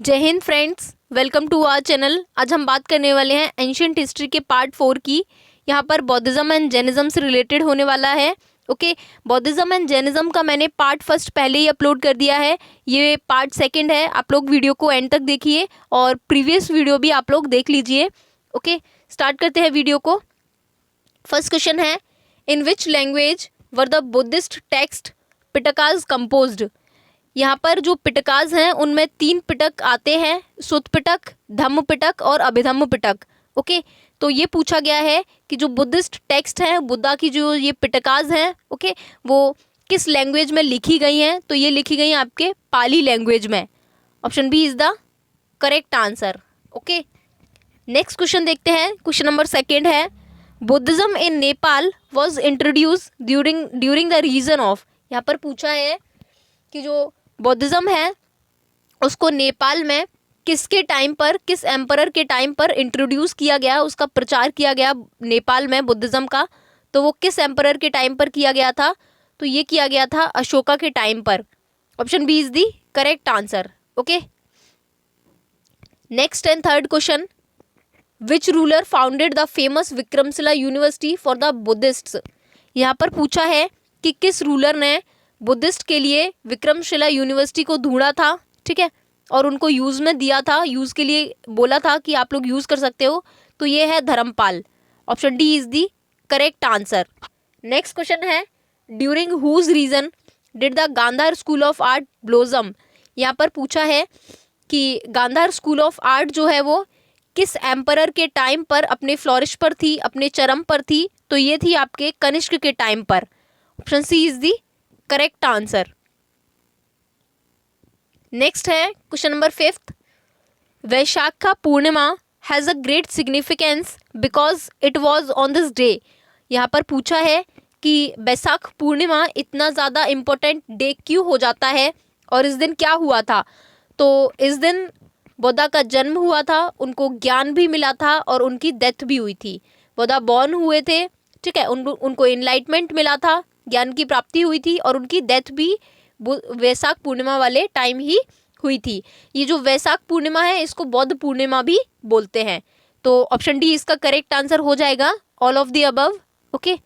जय हिंद friends, welcome to our channel. आज हम बात करने वाले हैं एंशिएंट हिस्ट्री के पार्ट 4 की। यहाँ पर बौद्धिज्म एंड जैनिज्म से रिलेटेड होने वाला है। ओके, बौद्धिज्म एंड जैनिज्म का मैंने पार्ट फर्स्ट पहले ही अपलोड कर दिया है। ये पार्ट सेकंड है। आप लोग वीडियो को एंड तक देखिए और प्रीवियस वीडियो भी आप लोग देख लीजिए। ओके, स्टार्ट करते हैं वीडियो को। फर्स्ट क्वेश्चन है, in which language were the Buddhist text Pitakas composed. यहाँ पर जो पिटकाज हैं उनमें 3 पिटक आते हैं, सुत्त पिटक, धम्म पिटक और अभिधम्म पिटक। ओके, तो ये पूछा गया है कि जो बुद्धिस्ट टेक्स्ट हैं, बुद्धा की जो ये पिटकाज हैं, ओके, वो किस लैंग्वेज में लिखी गई हैं। तो ये लिखी गई हैं आपके पाली लैंग्वेज में। Option B is the correct answer. Okay, next question देखते हैं। क्वेश्चन नंबर सेकेंड है, Buddhism in Nepal was introduce during the reign of. यहाँ पर पूछा है कि जो बौद्धिज्म है उसको नेपाल में किसके टाइम पर, किस एम्परर के टाइम पर इंट्रोड्यूस किया गया, उसका प्रचार किया गया नेपाल में बुद्धिज्म का। तो वो किस एम्परर के टाइम पर किया गया था? तो ये किया गया था अशोका के टाइम पर। Option B is the correct answer. Okay, next and third question, which ruler founded the famous Vikramshila university for the Buddhists. यहाँ पर पूछा है कि किस रूलर ने बुद्धिस्ट के लिए विक्रमशिला यूनिवर्सिटी को ढूंढा था, ठीक है, और उनको यूज़ में दिया था, यूज़ के लिए बोला था कि आप लोग यूज़ कर सकते हो। तो ये है Dharmapala. Option D is the correct answer. Next question है, during whose reign did the Gandhara school of art blossom. यहाँ पर पूछा है कि गांधार स्कूल ऑफ आर्ट जो है वो किस एम्परर के टाइम पर अपने फ्लोरिश पर थी, अपने चरम पर थी। तो ये थी आपके कनिष्क के टाइम पर। Option C is the correct answer. Next है question number 5th, Vaishakha Purnima has a great significance because it was on this day. यहाँ पर पूछा है कि वैशाख पूर्णिमा इतना ज़्यादा इम्पोर्टेंट डे क्यों हो जाता है और इस दिन क्या हुआ था। तो इस दिन बुद्धा का जन्म हुआ था, उनको ज्ञान भी मिला था और उनकी डेथ भी हुई थी। बुद्धा बॉर्न हुए थे, ठीक है, उनको इनलाइटमेंट मिला था, ज्ञान की प्राप्ति हुई थी और उनकी डेथ भी वैशाख पूर्णिमा वाले टाइम ही हुई थी। ये जो वैशाख पूर्णिमा है इसको बौद्ध पूर्णिमा भी बोलते हैं। तो ऑप्शन डी इसका करेक्ट आंसर हो जाएगा, all of the above. Okay,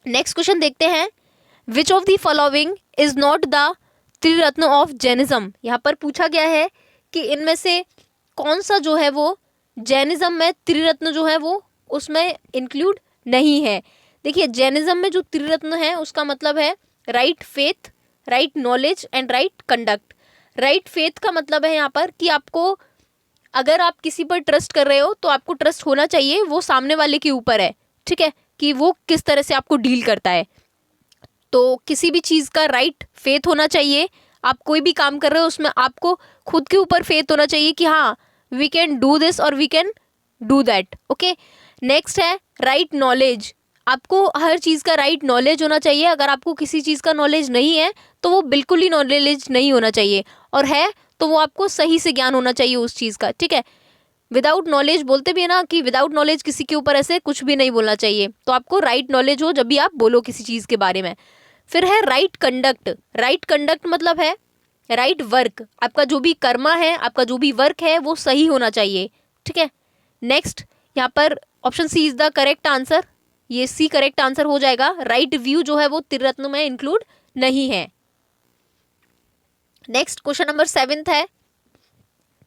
next question देखते हैं, which of the following is not the Triratna of Jainism. यहाँ पर पूछा गया है कि इनमें से कौन सा जो है वो जैनिज्म में त्रिरत्न जो है वो उसमें इंक्लूड नहीं है। देखिए, जैनिज्म में जो त्रिरत्न है उसका मतलब है right faith, right knowledge and right conduct. Right faith का मतलब है यहाँ पर कि आपको, अगर आप किसी पर ट्रस्ट कर रहे हो तो आपको ट्रस्ट होना चाहिए वो सामने वाले के ऊपर है, ठीक है, कि वो किस तरह से आपको डील करता है। तो किसी भी चीज़ का राइट फेथ होना चाहिए। आप कोई भी काम कर रहे हो उसमें आपको खुद के ऊपर फेथ होना चाहिए कि हाँ, वी कैन डू दिस और we can do that. Okay, next है राइट नॉलेज। आपको हर चीज़ का राइट नॉलेज होना चाहिए। अगर आपको किसी चीज़ का नॉलेज नहीं है तो वो बिल्कुल ही नॉलेज नहीं होना चाहिए, और है तो वो आपको सही से ज्ञान होना चाहिए उस चीज़ का, ठीक है। विदाउट नॉलेज बोलते भी है ना कि विदाउट नॉलेज किसी के ऊपर ऐसे कुछ भी नहीं बोलना चाहिए। तो आपको राइट नॉलेज हो जब भी आप बोलो किसी चीज़ के बारे में। फिर है राइट कंडक्ट। राइट कंडक्ट मतलब है राइट वर्क। आपका जो भी कर्मा है, आपका जो भी वर्क है वो सही होना चाहिए, ठीक है। नेक्स्ट यहाँ पर option C is the correct answer. ये सी करेक्ट आंसर हो जाएगा। राइट व्यू जो है वो त्रिरत्न में इंक्लूड नहीं है। नेक्स्ट क्वेश्चन नंबर 7th है,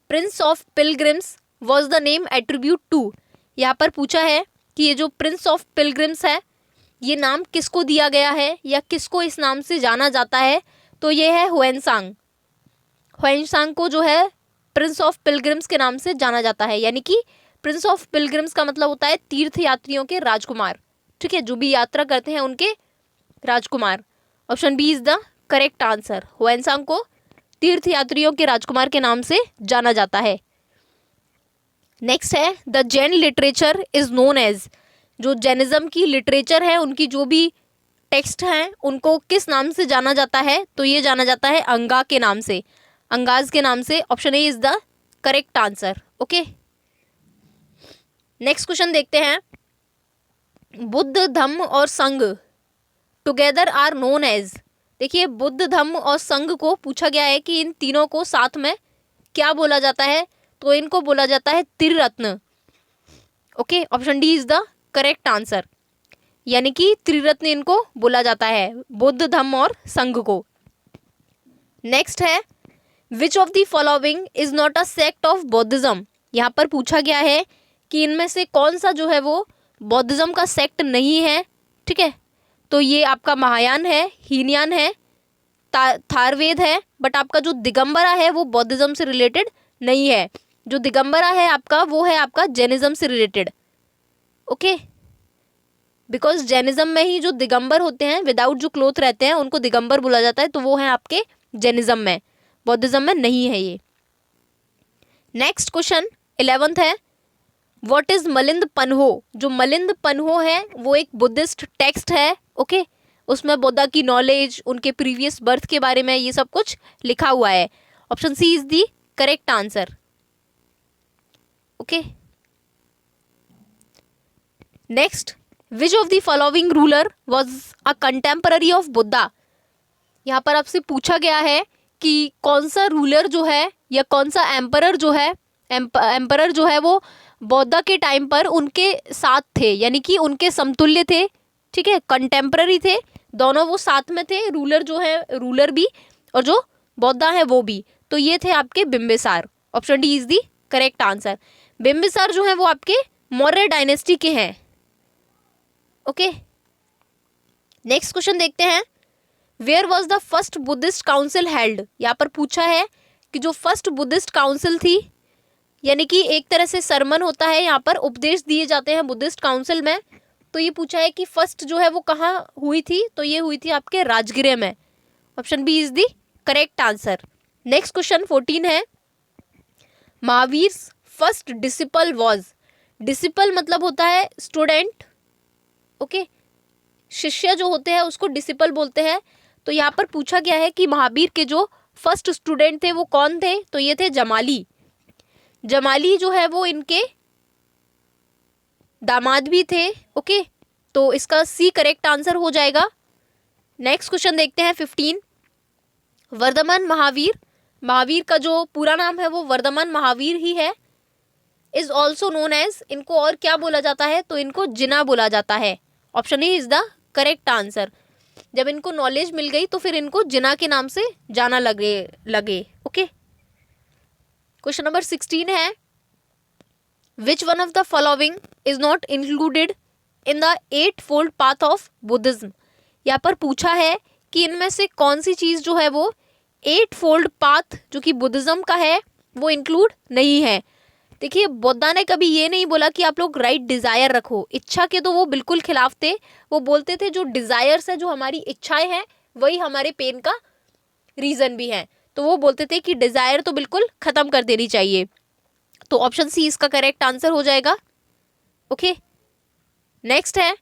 prince of pilgrims was the name attribute to. यहाँ पर पूछा है कि ये जो प्रिंस ऑफ पिलग्रिम्स है ये नाम किसको दिया गया है या किसको इस नाम से जाना जाता है। तो ये है हुएनसांग। हुएनसांग को जो है प्रिंस ऑफ पिलग्रिम्स के नाम से जाना जाता है। यानी कि प्रिंस ऑफ पिलग्रिम्स का मतलब होता है तीर्थ यात्रियों के राजकुमार, ठीक है, जो भी यात्रा करते हैं उनके राजकुमार। Option B is the correct answer. Hiuen Tsang को तीर्थ यात्रियों के राजकुमार के नाम से जाना जाता है। नेक्स्ट है, the Jain literature is known as. जो जैनिज्म की लिटरेचर है, उनकी जो भी टेक्स्ट हैं उनको किस नाम से जाना जाता है। तो ये जाना जाता है अंगा के नाम से, अंगाज के नाम से। Option A is the correct answer. Okay, next question देखते हैं, बुद्ध धम्म और संघ टुगेदर आर नोन एज। देखिए, बुद्ध धम्म और संघ को पूछा गया है कि इन तीनों को साथ में क्या बोला जाता है? तो इनको बोला जाता है Triratna. Okay, option D is the correct answer, यानी कि त्रिरत्न इनको बोला जाता है, बुद्ध, धम्म और संघ को। नेक्स्ट है which of the following is not a sect of बौद्धिज्म। यहाँ पर पूछा गया है कि इनमें से कौन सा जो है वो बौद्धिज्म का सेक्ट नहीं है। ठीक है, तो ये आपका महायान है, हीनयान है, थारवेद है, बट आपका जो दिगंबरा है वो बौद्धिज्म से रिलेटेड नहीं है। जो दिगंबरा है आपका वो है आपका जैनिज्म से रिलेटेड। ओके, बिकॉज जैनिज्म में ही जो दिगंबर होते हैं, विदाउट जो क्लोथ रहते हैं, उनको दिगंबर बोला जाता है, तो वो है आपके जैनिज्म में, बौद्धिज्म में नहीं है ये। नेक्स्ट क्वेश्चन 11th है व्हाट इज मलिंद पन्हो। जो मलिंद पन्हो है वो एक बुद्धिस्ट टेक्स्ट है। ओके, उसमें बुद्धा की नॉलेज, उनके प्रीवियस बर्थ के बारे में ये सब कुछ लिखा हुआ है। Option C is the correct answer. Okay, next which of the following ruler was a contemporary of Buddha. यहाँ पर आपसे पूछा गया है कि कौन सा रूलर जो है या कौन सा एम्परर जो है, एम्परर जो है वो बौद्धा के टाइम पर उनके साथ थे, यानी कि उनके समतुल्य थे। ठीक है, कंटेम्पररी थे, दोनों वो साथ में थे, रूलर जो है, रूलर भी और जो बौद्धा है वो भी। तो ये थे आपके Bimbisara. Option D is the correct answer. Bimbisara जो है वो आपके मौर्य डायनेस्टी के हैं। ओके, नेक्स्ट क्वेश्चन देखते हैं where was the first Buddhist council held. यहाँ पर पूछा है कि जो फर्स्ट बुद्धिस्ट काउंसिल थी, यानी कि एक तरह से सरमन होता है, यहाँ पर उपदेश दिए जाते हैं बुद्धिस्ट काउंसिल में। तो ये पूछा है कि फर्स्ट जो है वो कहाँ हुई थी, तो ये हुई थी आपके राजगृह में। Option B is the correct answer. Next question 14 है Mahavir first disciple was. Disciple मतलब होता है स्टूडेंट। ओके, शिष्य जो होते हैं उसको डिसिपल बोलते हैं। तो यहाँ पर पूछा गया है कि महावीर के जो फर्स्ट स्टूडेंट थे वो कौन थे, तो ये थे जमाली। जमाली जो है वो इनके दामाद भी थे। ओके, तो इसका सी करेक्ट आंसर हो जाएगा। नेक्स्ट क्वेश्चन देखते हैं 15 वर्धमान महावीर। महावीर का जो पूरा नाम है वो वर्धमान महावीर ही है। इज ऑल्सो नोन एज, इनको और क्या बोला जाता है, तो इनको जिना बोला जाता है। Option A is the correct answer. जब इनको नॉलेज मिल गई तो फिर इनको जिना के नाम से जाना लगे। ओके, क्वेश्चन नंबर 16 है which one of the following is not included in the 8-fold path of Buddhism. यहाँ पर पूछा है कि इनमें से कौन सी चीज जो है वो 8-fold पाथ जो कि बुद्धिज्म का है वो इंक्लूड नहीं है। देखिए, बुद्धा ने कभी ये नहीं बोला कि आप लोग राइट डिजायर रखो, इच्छा के तो वो बिल्कुल खिलाफ थे। वो बोलते थे जो डिजायर्स है, जो हमारी इच्छाएं हैं, वही हमारे पेन का रीजन भी है। तो वो बोलते थे कि डिजायर तो बिल्कुल खत्म कर देनी चाहिए। तो ऑप्शन सी इसका करेक्ट आंसर हो जाएगा। ओके, नेक्स्ट है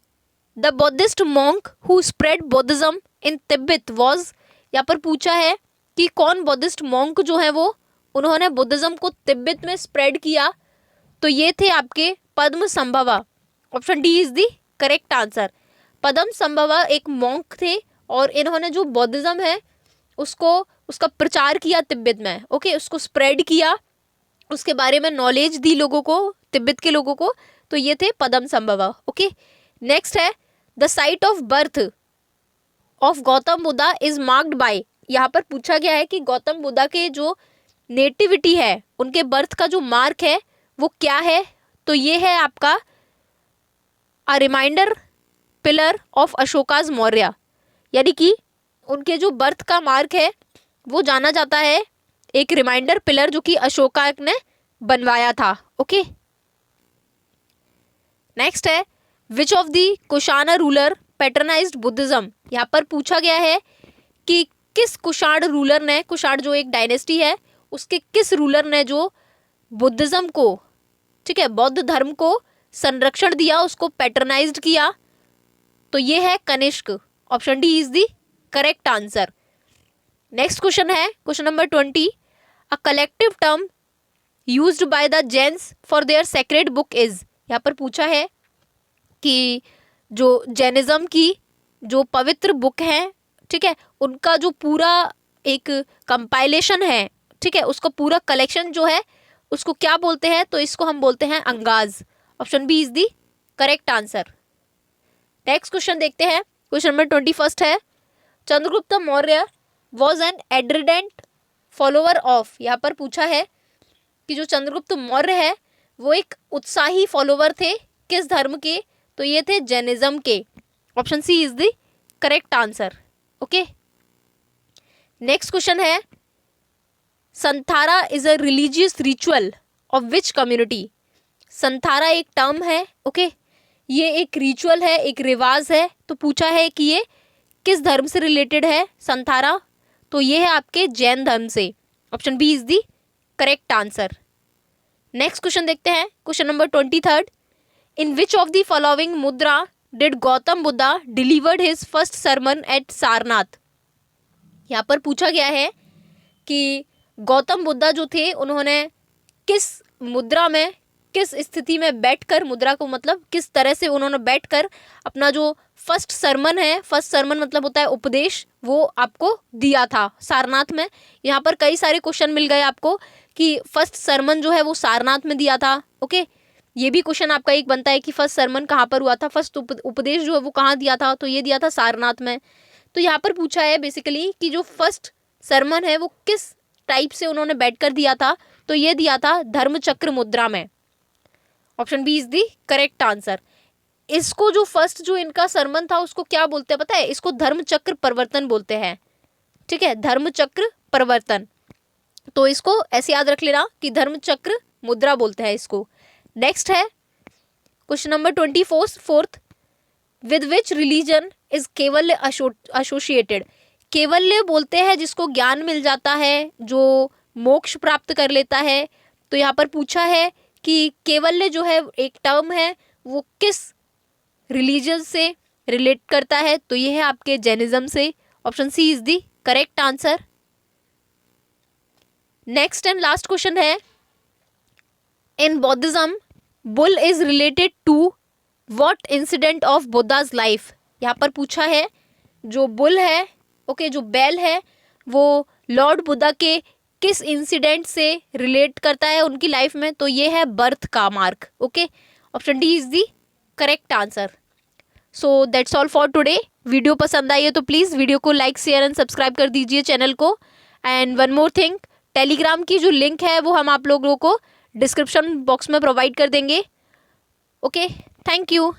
the Buddhist monk who spread बौद्धिज्म in Tibet was. यहाँ पर पूछा है कि कौन बौद्धिस्ट मॉन्क जो है वो उन्होंने बुद्धिज्म को तिब्बत में स्प्रेड किया, तो ये थे आपके Padma Sambhava. Option D is the correct answer. Padma Sambhava एक मॉन्क थे और इन्होंने जो बौद्धिज्म है उसका प्रचार किया तिब्बत में। ओके, उसको स्प्रेड किया, उसके बारे में नॉलेज दी लोगों को, तिब्बत के लोगों को। तो ये थे पद्म संभवा। ओके, नेक्स्ट है the site of birth of Gautam Buddha is marked by. यहाँ पर पूछा गया है कि गौतम बुद्धा के जो नेटिविटी है, उनके बर्थ का जो मार्क है वो क्या है, तो ये है आपका a reminder pillar of Ashoka's Maurya. यानी कि उनके जो बर्थ का मार्क है वो जाना जाता है एक रिमाइंडर पिलर जो कि अशोका ने बनवाया था। ओके, नेक्स्ट है which of the Kushana ruler patronised Buddhism. यहाँ पर पूछा गया है कि किस कुषाण रूलर ने, कुषाण जो एक डायनेस्टी है, उसके किस रूलर ने जो बुद्धिज्म को, ठीक है, बौद्ध धर्म को संरक्षण दिया, उसको पैटर्नाइज्ड किया, तो ये है Kanishka. Option D is the correct answer. Next question है question number 20 a collective term used by the Jains for their sacred book is. यहाँ पर पूछा है कि जो जैनिज्म की जो पवित्र बुक है, ठीक है, उनका जो पूरा एक कंपाइलेशन है, ठीक है, उसका पूरा कलेक्शन जो है उसको क्या बोलते हैं, तो इसको हम बोलते हैं Angas. Option B is the correct answer. Next question देखते हैं, क्वेश्चन नंबर 21 है, Chandragupta Maurya was an ardent follower of. यहाँ पर पूछा है कि जो चंद्रगुप्त मौर्य है वो एक उत्साही फॉलोवर थे किस धर्म के, तो ये थे जैनिज्म के। Option C is the correct answer. Okay, next question है, Santhara is a religious ritual of which community. Santhara एक टर्म है, ओके, ये एक रिचुअल है, एक रिवाज है, तो पूछा है कि ये किस धर्म से रिलेटेड है संथारा, तो ये है आपके जैन धर्म से। Option B is the correct answer. Next question देखते हैं, question number 23, in which of the following mudra did Gautama Buddha delivered his first sermon at Sarnath. यहाँ पर पूछा गया है कि गौतम बुद्धा जो थे उन्होंने किस मुद्रा में, किस स्थिति में बैठकर, मुद्रा को मतलब किस तरह से उन्होंने बैठकर अपना जो फर्स्ट सरमन है, फर्स्ट सरमन मतलब होता है उपदेश, वो आपको दिया था सारनाथ में। यहाँ पर कई सारे क्वेश्चन मिल गए आपको कि फर्स्ट सरमन जो है वो सारनाथ में दिया था। ओके, ये भी क्वेश्चन आपका एक बनता है कि फर्स्ट सरमन कहाँ पर हुआ था, फर्स्ट उपदेश जो है वो कहाँ दिया था, तो ये दिया था सारनाथ में। तो यहाँ पर पूछा है बेसिकली कि जो फर्स्ट सरमन है वो किस टाइप से उन्होंने बैठकर दिया था, तो ये दिया था धर्मचक्र मुद्रा में। Option B is the correct answer. इसको जो फर्स्ट जो इनका सरमन था उसको क्या बोलते हैं पता है, इसको धर्मचक्र प्रवर्तन बोलते हैं। ठीक है, धर्मचक्र प्रवर्तन, तो इसको ऐसे याद रख लेना कि धर्मचक्र मुद्रा बोलते हैं इसको। नेक्स्ट है question number 24, with which religion is Kaivalya associated. Kaivalya बोलते हैं जिसको ज्ञान मिल जाता है, जो मोक्ष प्राप्त कर लेता है। तो यहाँ पर पूछा है कि केवल्य जो है एक टर्म है वो किस रिलीजन से रिलेट करता है, तो ये है आपके जैनिज्म से। Option C is the correct answer. Next and last question है, in Buddhism bull is related to what incident of Buddha's life. यहाँ पर पूछा है जो बुल है, ओके, जो बैल है वो लॉर्ड बुद्धा के किस इंसिडेंट से रिलेट करता है उनकी लाइफ में, तो ये है बर्थ का mark. Okay, option D is the correct answer. So that's all for today. Video पसंद आई है तो प्लीज़ वीडियो को लाइक, शेयर एंड सब्सक्राइब कर दीजिए चैनल को। And one more thing, Telegram की जो लिंक है वो हम आप लोगों को डिस्क्रिप्शन बॉक्स में प्रोवाइड कर देंगे। Okay, thank you.